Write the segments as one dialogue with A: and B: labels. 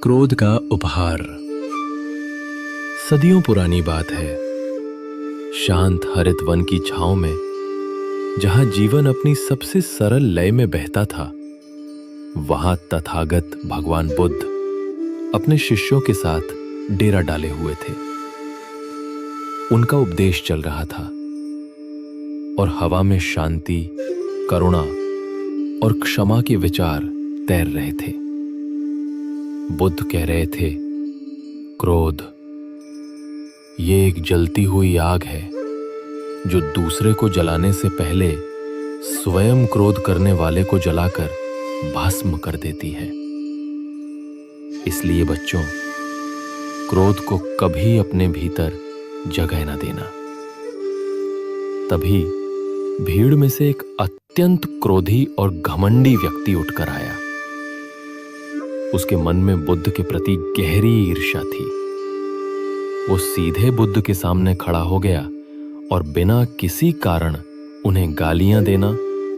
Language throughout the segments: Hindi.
A: क्रोध का उपहार। सदियों पुरानी बात है। शांत हरित वन की छांव में, जहां जीवन अपनी सबसे सरल लय में बहता था, वहां तथागत भगवान बुद्ध अपने शिष्यों के साथ डेरा डाले हुए थे। उनका उपदेश चल रहा था और हवा में शांति, करुणा और क्षमा के विचार तैर रहे थे। बुद्ध कह रहे थे, क्रोध ये एक जलती हुई आग है जो दूसरे को जलाने से पहले स्वयं क्रोध करने वाले को जलाकर भस्म कर देती है। इसलिए बच्चों, क्रोध को कभी अपने भीतर जगह न देना। तभी भीड़ में से एक अत्यंत क्रोधी और घमंडी व्यक्ति उठकर आया। उसके मन में बुद्ध के प्रति गहरी ईर्ष्या थी। वो सीधे बुद्ध के सामने खड़ा हो गया और बिना किसी कारण उन्हें गालियां देना,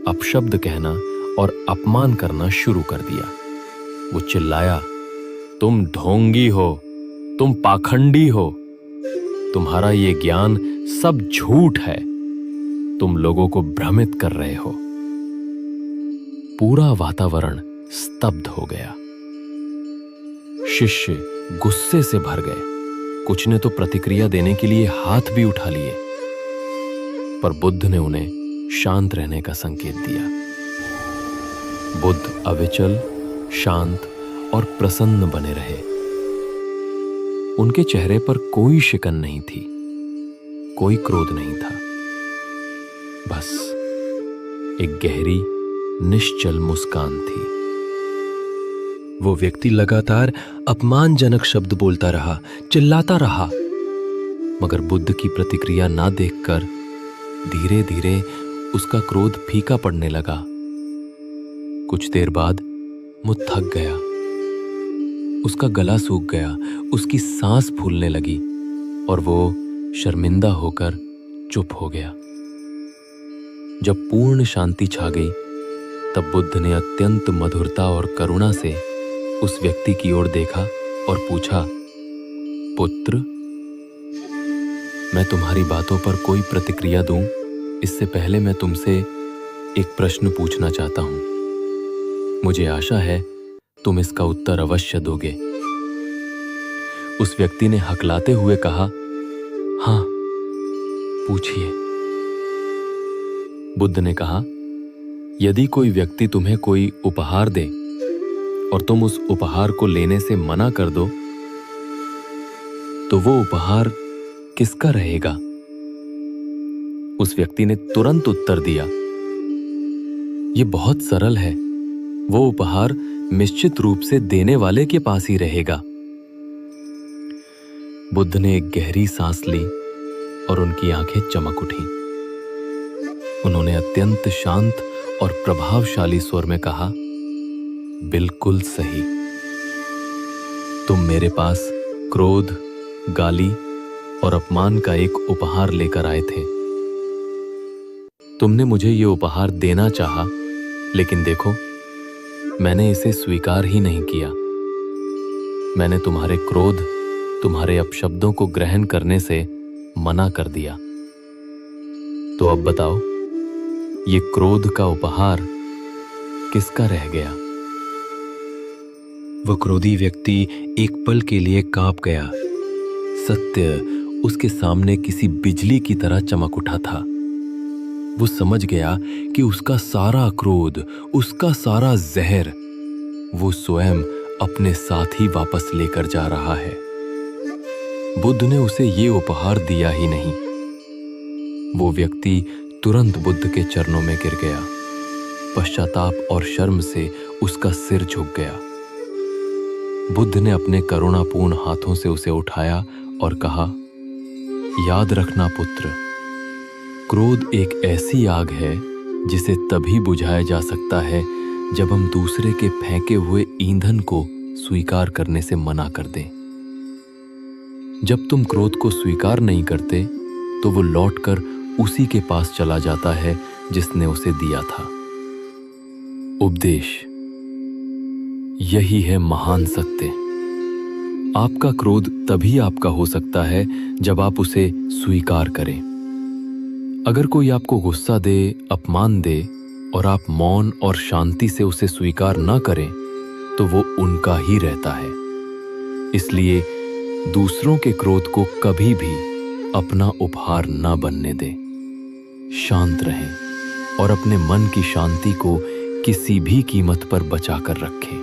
A: अपशब्द कहना और अपमान करना शुरू कर दिया। वो चिल्लाया, तुम ढोंगी हो, तुम पाखंडी हो, तुम्हारा ये ज्ञान सब झूठ है, तुम लोगों को भ्रमित कर रहे हो। पूरा वातावरण स्तब्ध हो गया। शिष्य गुस्से से भर गए। कुछ ने तो प्रतिक्रिया देने के लिए हाथ भी उठा लिए, पर बुद्ध ने उन्हें शांत रहने का संकेत दिया। बुद्ध अविचल, शांत और प्रसन्न बने रहे। उनके चेहरे पर कोई शिकन नहीं थी, कोई क्रोध नहीं था। बस एक गहरी, निश्चल मुस्कान थी। वो व्यक्ति लगातार अपमानजनक शब्द बोलता रहा, चिल्लाता रहा, मगर बुद्ध की प्रतिक्रिया ना देखकर धीरे धीरे उसका क्रोध फीका पड़ने लगा। कुछ देर बाद वो थक गया, उसका गला सूख गया, उसकी सांस फूलने लगी और वो शर्मिंदा होकर चुप हो गया। जब पूर्ण शांति छा गई, तब बुद्ध ने अत्यंत मधुरता और करुणा से उस व्यक्ति की ओर देखा और पूछा, पुत्र, मैं तुम्हारी बातों पर कोई प्रतिक्रिया दूं, इससे पहले मैं तुमसे एक प्रश्न पूछना चाहता हूं। मुझे आशा है तुम इसका उत्तर अवश्य दोगे। उस व्यक्ति ने हकलाते हुए कहा, हां, पूछिए। बुद्ध ने कहा, यदि कोई व्यक्ति तुम्हें कोई उपहार दे और तुम उस उपहार को लेने से मना कर दो, तो वो उपहार किसका रहेगा? उस व्यक्ति ने तुरंत उत्तर दिया, ये बहुत सरल है, वो उपहार निश्चित रूप से देने वाले के पास ही रहेगा। बुद्ध ने एक गहरी सांस ली और उनकी आंखें चमक उठी। उन्होंने अत्यंत शांत और प्रभावशाली स्वर में कहा, बिल्कुल सही। तुम मेरे पास क्रोध, गाली और अपमान का एक उपहार लेकर आए थे। तुमने मुझे ये उपहार देना चाहा, लेकिन देखो, मैंने इसे स्वीकार ही नहीं किया। मैंने तुम्हारे क्रोध, तुम्हारे अपशब्दों को ग्रहण करने से मना कर दिया। तो अब बताओ, ये क्रोध का उपहार किसका रह गया? वह क्रोधी व्यक्ति एक पल के लिए कांप गया। सत्य उसके सामने किसी बिजली की तरह चमक उठा था। वो समझ गया कि उसका सारा क्रोध, उसका सारा जहर वो स्वयं अपने साथ ही वापस लेकर जा रहा है। बुद्ध ने उसे ये उपहार दिया ही नहीं। वो व्यक्ति तुरंत बुद्ध के चरणों में गिर गया। पश्चाताप और शर्म से उसका सिर झुक गया। बुद्ध ने अपने करुणापूर्ण हाथों से उसे उठाया और कहा, याद रखना पुत्र, क्रोध एक ऐसी आग है जिसे तभी बुझाया जा सकता है जब हम दूसरे के फेंके हुए ईंधन को स्वीकार करने से मना कर दें। जब तुम क्रोध को स्वीकार नहीं करते, तो वो लौटकर उसी के पास चला जाता है जिसने उसे दिया था। उपदेश, यही है महान सत्य। आपका क्रोध तभी आपका हो सकता है जब आप उसे स्वीकार करें। अगर कोई आपको गुस्सा दे, अपमान दे और आप मौन और शांति से उसे स्वीकार न करें, तो वो उनका ही रहता है। इसलिए दूसरों के क्रोध को कभी भी अपना उपहार न बनने दें। शांत रहें और अपने मन की शांति को किसी भी कीमत पर बचाकर रखें।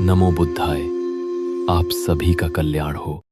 A: नमो बुद्धाय। आप सभी का कल्याण हो।